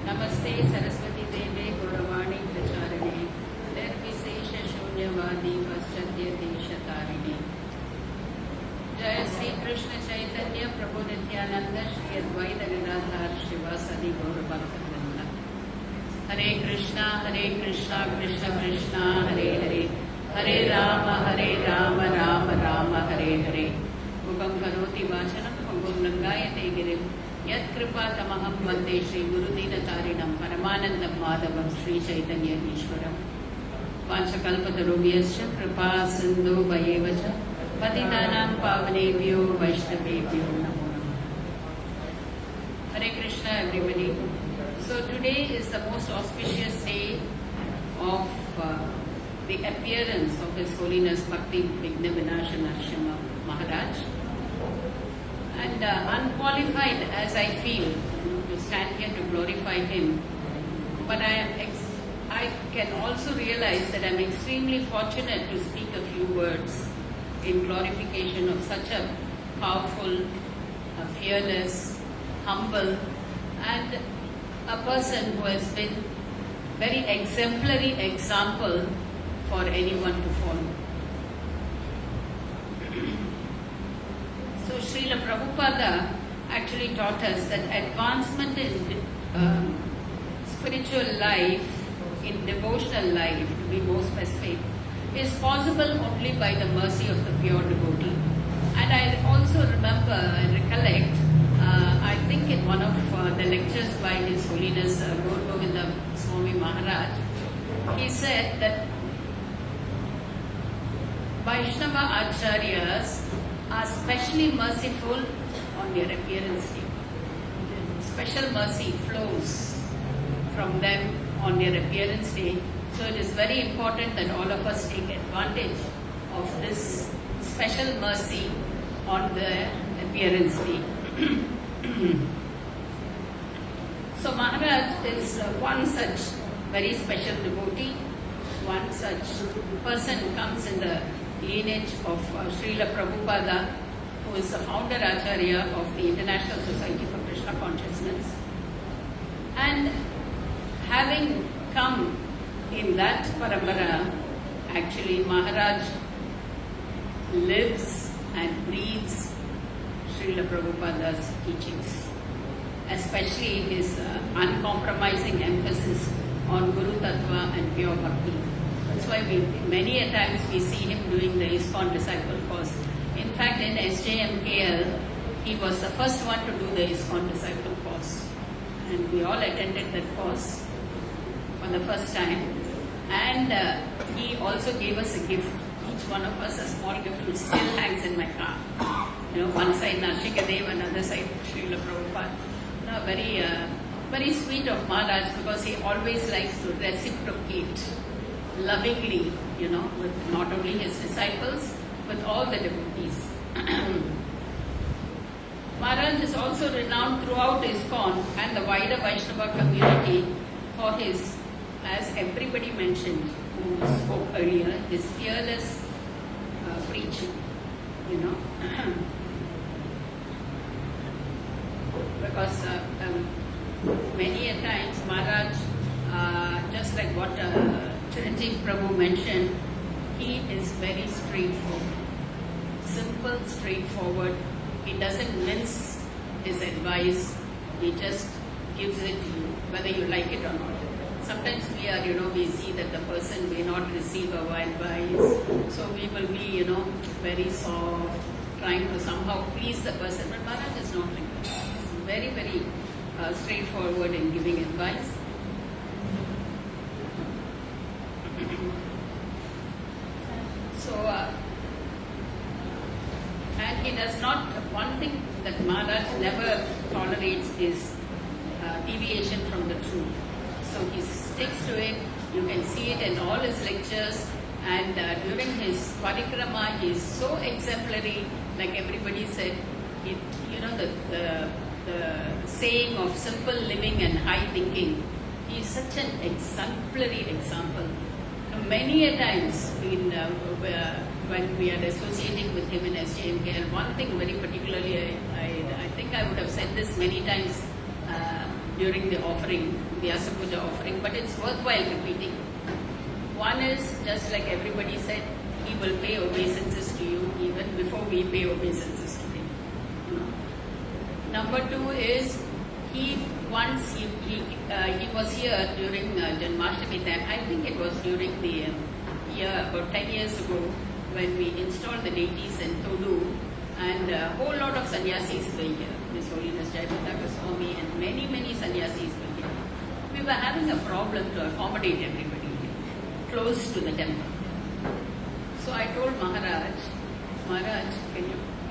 Namaste Saraswati Deve Gauravani Pracharane. Nirvisesha Shunyavadi Paschatya Deshatarine. Jaya Sri Krishna Chaitanya Prabhu Nityananda Shri Advaita Gadadhar Shivasadi Gauravakta. Hare Krishna, Krishna Krishna, Hare Hare. Hare Rama, Rama Rama, Hare Hare. Mukam karoti vachanam pangum langayate girim. Yat kripa tamaham vande Shri Gurudina Tarinam Paramanandam Madhavam Shri Chaitanya Ishwaram. Vanchakalpatarubhyascha kripa sindhu bhayevacha. Patitanam pavanebhyo vaishnavebhyo namo namah. Hare Krishna everybody. So today is the most auspicious day of the appearance of His Holiness Bhakti Vigna Vinasha Narasimha Maharaj. And unqualified as I feel to stand here to glorify him, but I can also realize that I am extremely fortunate to speak a few words in glorification of such a powerful, fearless, humble, and a person who has been very exemplary example for anyone to follow. So Srila Prabhupada actually taught us that advancement in spiritual life, in devotional life to be more specific, is possible only by the mercy of the pure devotee. And I also remember and recollect, I think in one of the lectures by His Holiness Gaur Govinda Swami Maharaj, he said that Vaishnava Acharyas are specially merciful on their appearance day. Special mercy flows from them on their appearance day. So it is very important that all of us take advantage of this special mercy on the appearance day. So Maharaj is one such very special devotee, one such person comes in the lineage of Srila Prabhupada, who is the founder Acharya of the International Society for Krishna Consciousness. And having come in that parampara, actually Maharaj lives and breathes Srila Prabhupada's teachings, especially his uncompromising emphasis on Guru Tattva and pure bhakti. That's why many a times we see him doing the ISKCON disciple course. In fact, in SJMKL, he was the first one to do the ISKCON disciple course. And we all attended that course for the first time. And he also gave us a gift, each one of us a small gift which still hangs in my car. One side Nashikadev, another side Srila Prabhupada. Very sweet of Maharaj, because he always likes to reciprocate lovingly, with not only his disciples, with all the devotees. Maharaj is also renowned throughout ISKCON and the wider Vaishnava community for his, as everybody mentioned who spoke earlier, his fearless preaching, because many a times Maharaj, just like what Chiranjeev Prabhu mentioned, he is very straightforward, simple, straightforward. He doesn't mince his advice. He just gives it to you, whether you like it or not. Sometimes we see that the person may not receive our advice, so we will be, very soft, trying to somehow please the person. But Maharaj is not like that. He's very, very straightforward in giving advice. So, and he does not, one thing that Maharaj never tolerates is deviation from the truth. So he sticks to it. You can see it in all his lectures, and during his parikrama he is so exemplary, like everybody said, the saying of simple living and high thinking. He is such an exemplary example. many a times when we are associating with him in SJMKL, one thing very particularly, I think I would have said this many times during the offering, Vyasa Puja offering, but it's worthwhile repeating. One is, just like everybody said, he will pay obeisances to you even before we pay obeisances to him. Number two is, he was here during Janmashtami time. I think it was during the year about 10 years ago when we installed the deities in Tolu, and a whole lot of sannyasis were here. His Holiness Narasimha Swami and many sannyasis were here. We were having a problem to accommodate everybody here, close to the temple. So I told Maharaj,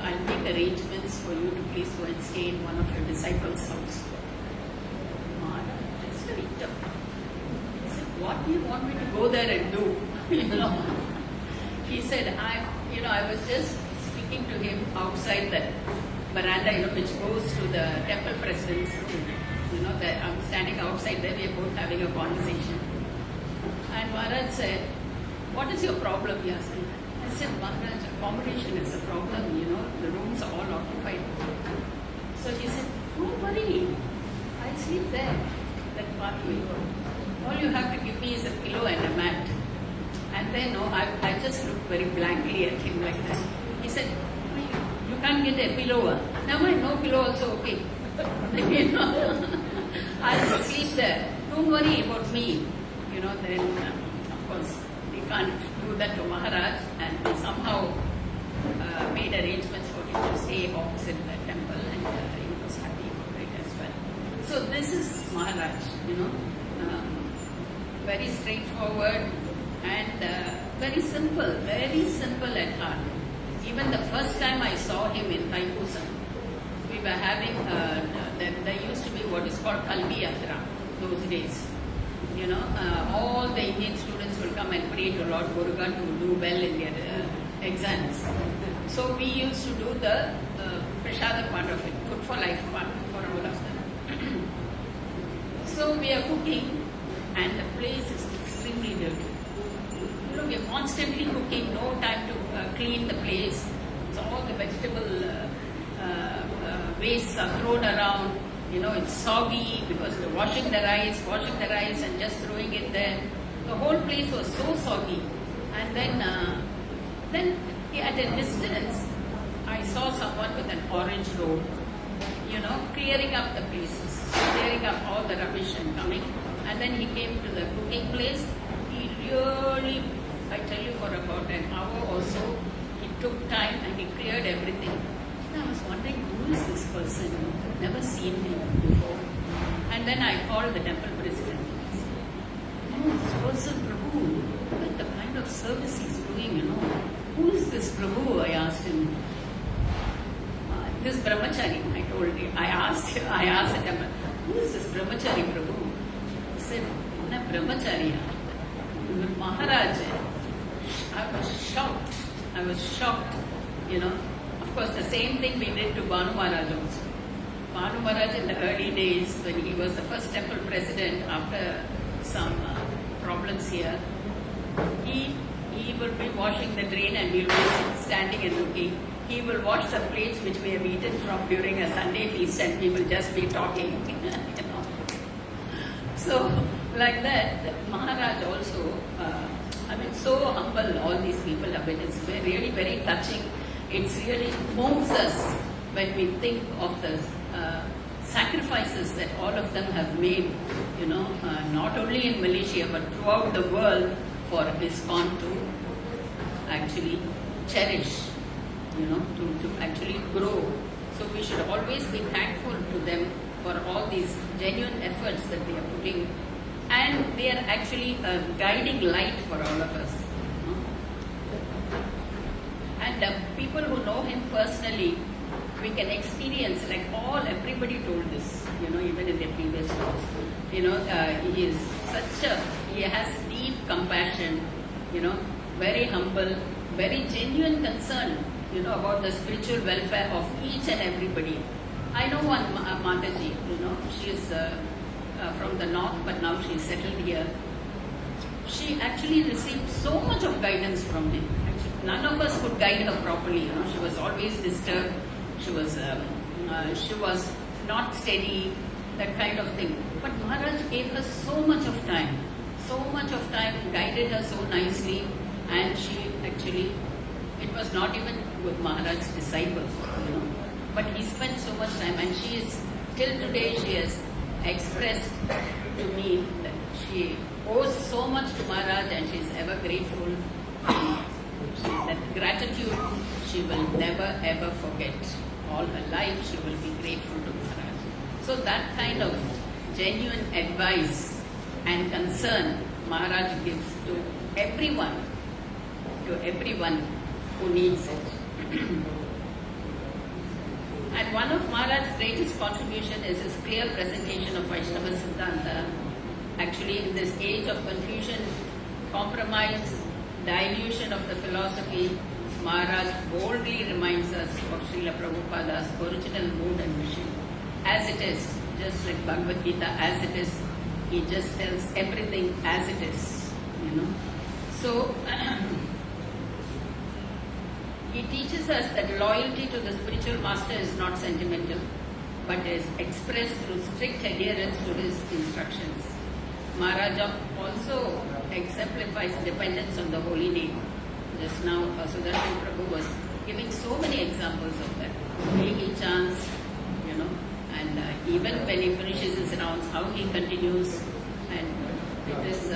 I'll make arrangements for you to please go and stay in one of your disciples' house. Maharaj, that's very tough. He said, what do you want me to go there and do? He said, I was just speaking to him outside the veranda, which goes to the temple president's room. I'm standing outside there, we are both having a conversation. And Maharaj said, what is your problem? He asked me. I said, Maharaj, accommodation is a problem, the rooms are all occupied. So he said, don't worry, I'll sleep there, that pathway. All you have to give me is a pillow and a mat. And then I just looked very blankly at him like that. He said, you can't get a pillow. Now I know pillow also okay. I'll just sleep there. Don't worry about me. Then of course we can't do that to Maharaj, and we somehow made arrangements for him to stay opposite the temple, and he was happy about it as well. So this is Maharaj, very straightforward and very simple at heart. Even the first time I saw him in Thaipusam, we were having, there used to be what is called Kalbi Yatra those days. All the Indian students will come and pray to Lord Murugan to do well in their exams. So we used to do the prasada part of it, food for life part for all of them. So we are cooking, and the place is extremely dirty. We are constantly cooking, no time to clean the place. So all the vegetable wastes are thrown around. It's soggy because we're washing the rice and just throwing it there. The whole place was so soggy. And then at a distance, I saw someone with an orange robe, clearing up the places, clearing up all the rubbish and coming. And then he came to the cooking place. He really, I tell you, for about an hour or so, he took time and he cleared everything. And I was wondering, who is this person? I've never seen him before. And then I called the temple president. I said, this person, Prabhu, with the kind of service he's doing, who is this Prabhu? I asked him. This brahmachari, I told him. I asked the temple, who is this brahmachari, Prabhu? He said, Anna brahmachari, Maharaj. I was shocked, Of course, the same thing we did to Banu Maharaj also. Banu Maharaj in the early days, when he was the first temple president after some problems here, he will be washing the drain and we will be standing and looking. He will wash the plates which we have eaten from during a Sunday feast and we will just be talking. So, like that, Maharaj also, so humble all these people have been. It's really very touching. It really moves us when we think of the sacrifices that all of them have made, not only in Malaysia but throughout the world for ISKCON to actually cherish, to actually grow. So we should always be thankful to them for all these genuine efforts that they are putting, and they are actually a guiding light for all of us. And people who know him personally, we can experience, like everybody told this, even in their previous talks. He has deep compassion, very humble, very genuine concern, about the spiritual welfare of each and everybody. I know one Mataji, she is from the north, but now she is settled here. she actually received so much of guidance from him. Actually, none of us could guide her properly. She was always disturbed. She was not steady, that kind of thing. But Maharaj gave her so much of time, guided her so nicely, and she actually, it was not even with Maharaj's disciple, but he spent so much time, and she is, till today, she has expressed to me that she owes so much to Maharaj and she is ever grateful. That gratitude she will never ever forget. All her life she will be grateful to Maharaj. So that kind of genuine advice and concern Maharaj gives to everyone who needs it. And one of Maharaj's greatest contribution is his clear presentation of Vaishnava Siddhanta. Actually, in this age of confusion, compromise, dilution of the philosophy, Maharaj boldly reminds us of Srila Prabhupada's original mood and mission. As it is, just like Bhagavad Gita, as it is, he just tells everything as it is, So, he teaches us that loyalty to the spiritual master is not sentimental, but is expressed through strict adherence to his instructions. Maharaj also exemplifies dependence on the holy name. Just now, Sudarshan Prabhu was giving so many examples of that. The way he chants, and even when he finishes his rounds, how he continues. And it is,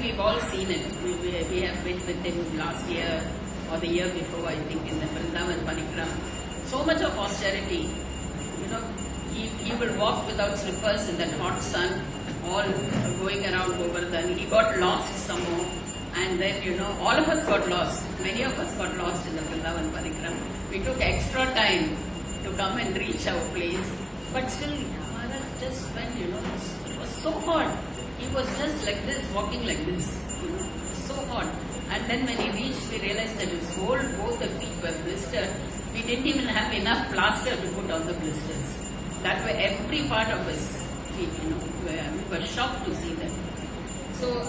we've all seen it. We have been with him last year or the year before, I think, in the Vrindavan Parikram. So much of austerity. He will walk without slippers in that hot sun, all going around Govardhan. He got lost somehow, and then, all of us got lost. Many of us got lost in the Vrindavan Parikram. We took extra time to come and reach our place, but still, Maharaj just went, it was so hot. He was just like this, walking like this, so hot. And then when he reached, we realized that his both the feet were blistered. We didn't even have enough plaster to put on the blisters. That way, every part of his feet, we were shocked to see them. So,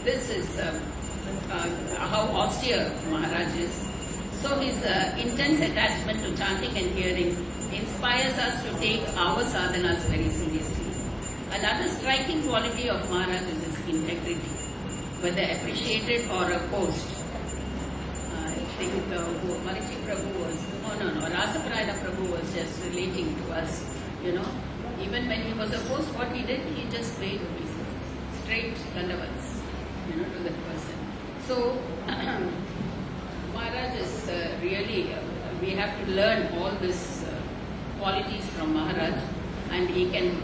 this is how austere Maharaj is. So, his intense attachment to chanting and hearing inspires us to take our sadhanas very seriously. Another striking quality of Maharaj is his integrity, whether appreciated or opposed. I think Marichi Prabhu was, Rasaprayana Prabhu was just relating to us, even when he was opposed, what he did, he just prayed straight dandavats, to that person. So, Maharaj is really, we have to learn all these qualities from Maharaj, and he can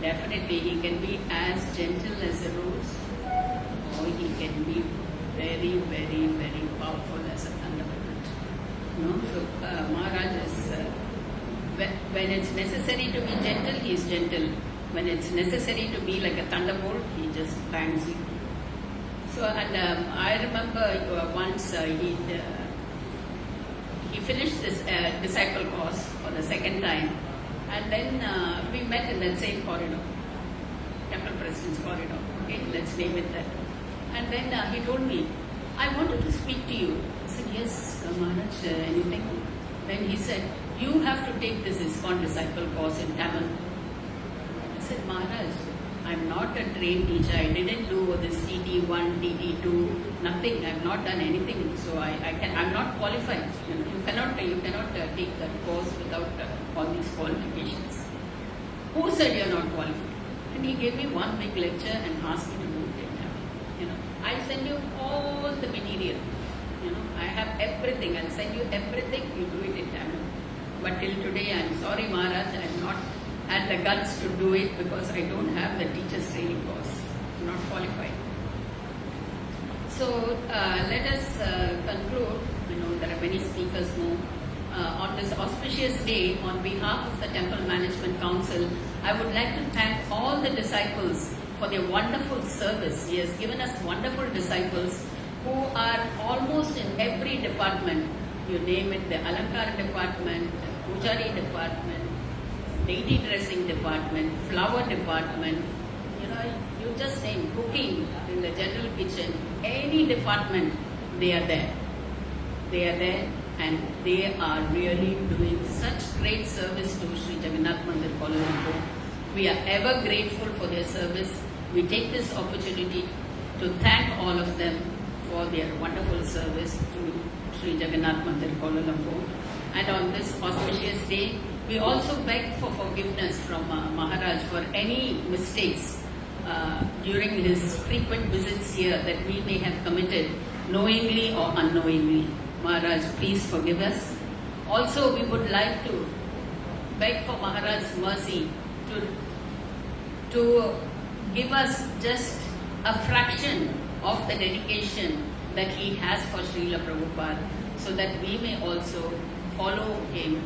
be as gentle as a rose, or he can be very, very, very powerful as a thunderbolt. So Maharaj is, when it's necessary to be gentle, he is gentle. When it's necessary to be like a thunderbolt, he just bangs you. So, and I remember once he finished this disciple course for the second time, and then we met in that same corridor, Temple President's corridor. Okay, let's name it that. And then he told me, I wanted to speak to you. I said, yes, Maharaj, anything? Then he said, you have to take this ISKCON disciple course in Tamil. I said, Maharaj, I'm not a trained teacher. I didn't do this TT1, TT2, nothing. I've not done anything. So I'm not qualified. You cannot take that course without all these qualifications. Who said you're not qualified? And he gave me one big lecture and asked me to do it in Tamil. I'll send you all the material. I have everything. I'll send you everything. You do it in Tamil. But till today, I'm sorry, Maharaj, I'm not had the guts to do it because I don't have the teacher's training course. I'm not qualified. So let us conclude. There are many speakers more. On this auspicious day, on behalf of the Temple Management Council, I would like to thank all the disciples for their wonderful service. He has given us wonderful disciples who are almost in every department. You name it, the Alankar department, the Pujari department, deity dressing department, flower department, you just name cooking in the general kitchen, any department, they are there. They are there and they are really doing such great service to Sri Jagannath Mandir Kuala Lumpur. We are ever grateful for their service. We take this opportunity to thank all of them for their wonderful service to Sri Jagannath Mandir Kuala Lumpur. And on this auspicious day, we also beg for forgiveness from Maharaj for any mistakes during his frequent visits here that we may have committed knowingly or unknowingly. Maharaj, please forgive us. Also, we would like to beg for Maharaj's mercy to give us just a fraction of the dedication that he has for Srila Prabhupada, so that we may also follow him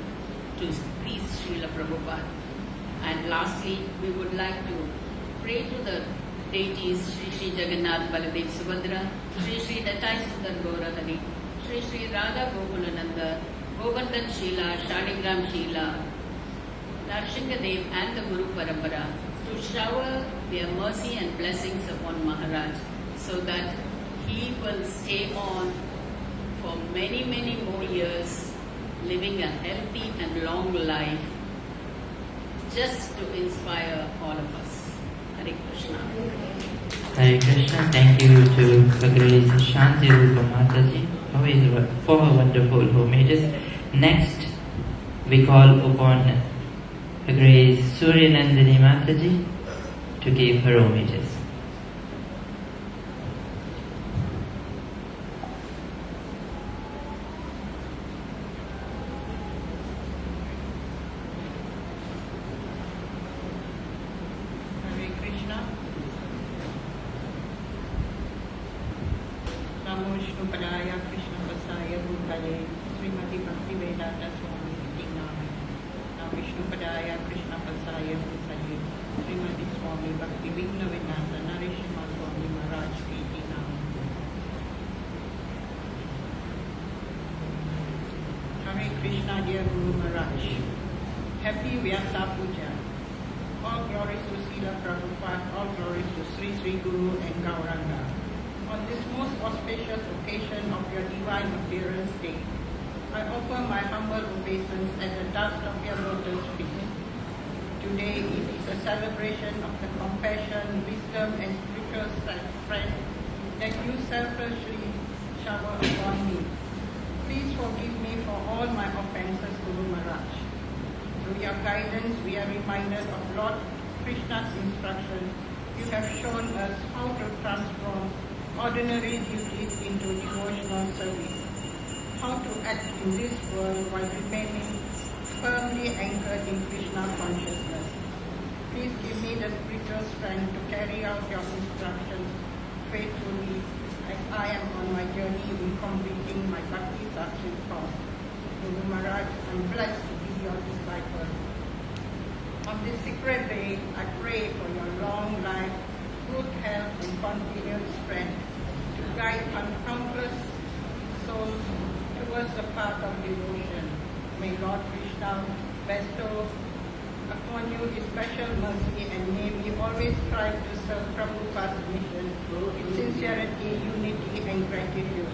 to please Srila Prabhupada. And lastly, we would like to pray to the deities Sri Sri Jagannath Baladev Subhadra, Sri Sri Datai Sundar Gauradhari, Sri Sri Radha Gokulananda, Govardhan Sheela, Shaligram Sheela, Narasimha Dev and the Guru Parampara to shower their mercy and blessings upon Maharaj, so that he will stay on for many, many more years, living a healthy and long life, just to inspire all of us. Hare Krishna. Hare Krishna. Thank you to the Grace Shanti Rupa Mataji for her wonderful homages. Next, we call upon the Grace Suryanandini Mataji to give her homages. Hare Krishna. Namo Vishnu Padaya Krishna Vasaya Bhutale Srimati Bhakti Vedanta Swami Iti Name. Namo Vishnu Padaya Krishna Vasaya Bhutale Srimati Swami Bhakti Vigna Vinasa Narasimha Swami Maharaj Iti Name. Hare Krishna, dear Guru Maharaj. Happy Vyasa Puja. All glories to Srila Prabhupada, all glories to Sri Sri Guru and Gauranga. On this most auspicious occasion of your divine appearance day, I offer my humble obeisance at the dust of your lotus feet. Today it is a celebration of the compassion, wisdom and spiritual strength that you selflessly shower upon me. Please forgive me for all my offenses, Guru Maharaj. Through your guidance, we are reminded of Lord Krishna's instruction. You have shown us how to transform ordinary duties into devotional service, how to act in this world while remaining firmly anchored in Krishna consciousness. Please give me the spiritual strength to carry out your instructions faithfully as I am on my journey in completing my Bhakti Sakshit course. Guru Maharaj, I'm blessed to be your disciple. On this sacred day, I pray for your long life, good health and continued strength to guide countless souls towards the path of devotion. May Lord Krishna bestow upon you his special mercy, and may we always strive to serve Prabhupada's mission with sincerity, unity and gratitude.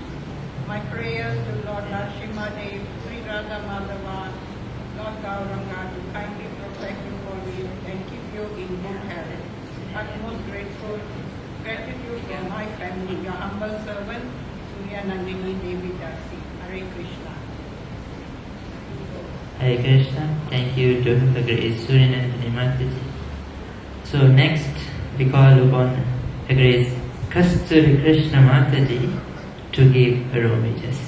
My prayers to Lord Narasimha Dev, Sri Radha Madhava, Lord Gauranga to kindly protect you always and keep you in good health. Utmost gratitude for my family, your humble servant, Suryanandini Devi Dasi. Hare Krishna. Hare Krishna. Thank you to the Grace Suryanandini Mataji. So next, we call upon the Grace Kasturi Krishna Mataji to give her homages.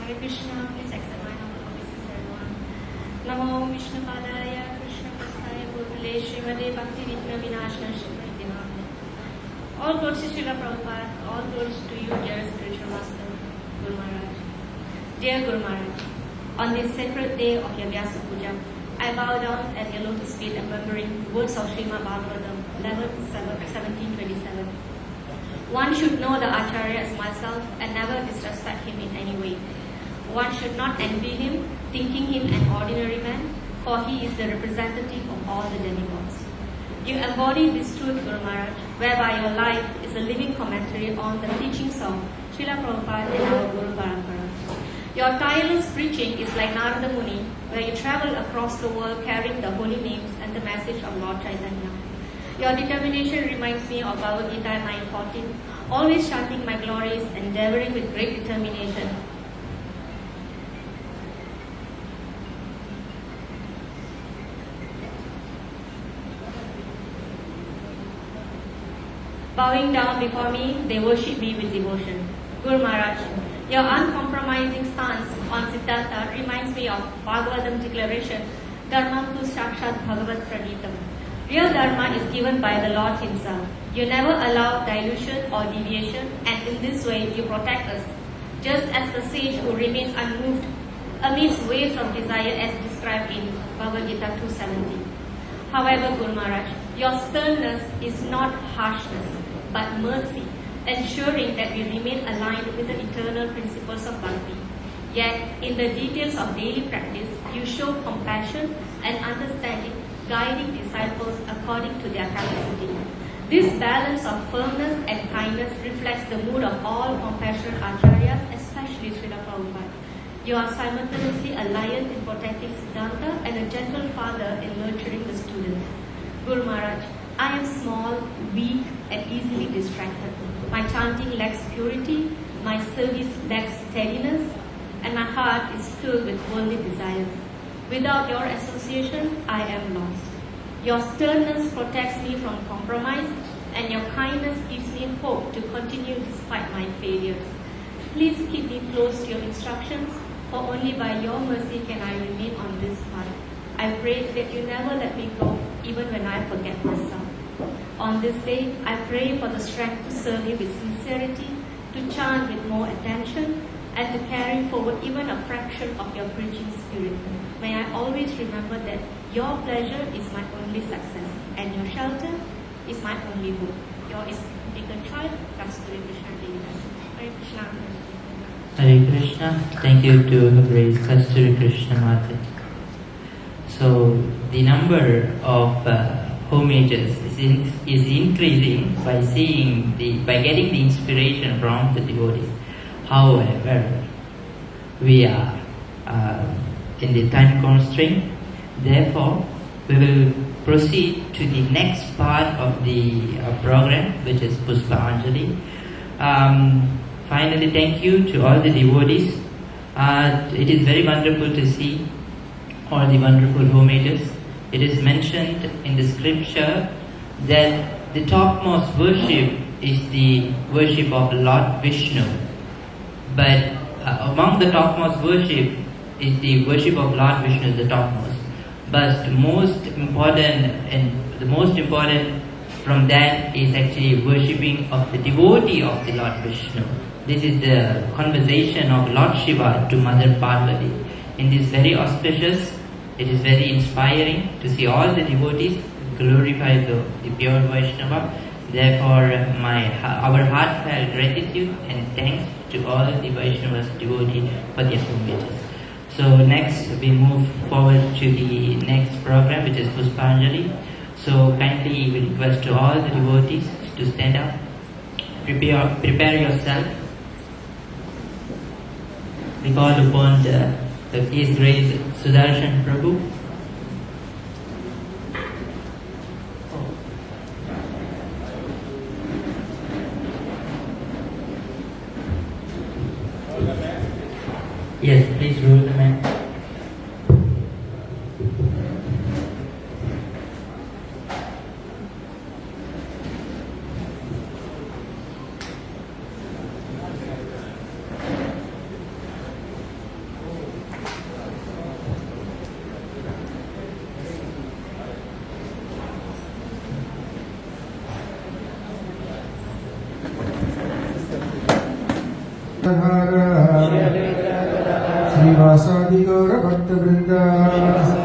Hare Krishna, please accept my humble obeisance, everyone. Namo Vishnupadaya Krishna Prasthaya Bhutale Srimade Bhakti Vidna Vinashana Srimati Bhavane. All glories to Srila Prabhupada, all glories to you, dear spiritual master, Guru Maharaj. Dear Guru Maharaj, on this sacred day of your Vyasa Puja, I bow down at your lotus feet remembering words of Srimad Bhagavatam 11:17-27. One should know the Acharya as myself and never disrespect him in any way. One should not envy him, thinking him an ordinary man, for he is the representative of all the demigods. You embody this truth, Guru Maharaj, whereby your life is a living commentary on the teachings of Srila Prabhupada and our Guru Parampara. Your tireless preaching is like Narada Muni, where you travel across the world carrying the holy names and the message of Lord Chaitanya. Your determination reminds me of Bhagavad Gita 9:14, always chanting my glories, endeavoring with great determination. Bowing down before me, they worship me with devotion. Guru Maharaj, your uncompromising stance on Siddhartha reminds me of Bhagavatam declaration, Dharma tu Sakshat Bhagavat Pranitam. Real Dharma is given by the Lord Himself. You never allow dilution or deviation, and in this way you protect us, just as the sage who remains unmoved amidst waves of desire as described in Bhagavad Gita 2:70. However, Guru Maharaj, your sternness is not harshness, but mercy, ensuring that we remain aligned with the eternal principles of bhakti. Yet, in the details of daily practice, you show compassion and understanding, guiding disciples according to their capacity. This balance of firmness and kindness reflects the mood of all compassionate acharyas, especially Srila Prabhupada. You are simultaneously a lion in protecting Siddhanta and a gentle father in nurturing the students. Guru Maharaj, I am small, weak, and easily distracted. My chanting lacks purity, my service lacks steadiness, and my heart is filled with worldly desires. Without your association, I am lost. Your sternness protects me from compromise, and your kindness gives me hope to continue despite my failures. Please keep me close to your instructions, for only by your mercy can I remain on this path. I pray that you never let me go, even when I forget myself. On this day, I pray for the strength to serve you with sincerity, to chant with more attention, and to carry forward even a fraction of your preaching spirit. May I always remember that your pleasure is my only success, and your shelter is my only hope. Your esteemed child, Kasturi Krishna Devi. Hare Krishna. Hare Krishna. Thank you to Her Grace Kasturi Krishna Mata. So the number of homages is increasing by by getting the inspiration from the devotees. However, we are in the time constraint. Therefore, we will proceed to the next part of the program, which is Pushpanjali. Finally, thank you to all the devotees. It is very wonderful to see all the wonderful homages. It is mentioned in the scripture that the topmost worship is the worship of Lord Vishnu. But among the topmost worship is the worship of Lord Vishnu, the topmost. But the most important from that is actually worshipping of the devotee of the Lord Vishnu. This is the conversation of Lord Shiva to Mother Parvati. In this very auspicious, it is very inspiring to see all the devotees glorify the pure Vaishnava. Therefore, our heartfelt gratitude and thanks to all the Vaishnavas devotees for their homages. So next we move forward to the next program, which is Pushpanjali. So kindly we request to all the devotees to stand up, prepare yourself. We call upon His Grace Sudarshan Prabhu. Yes, please roll the mat. Shri Vyasa Gaura Bhakta Vrinda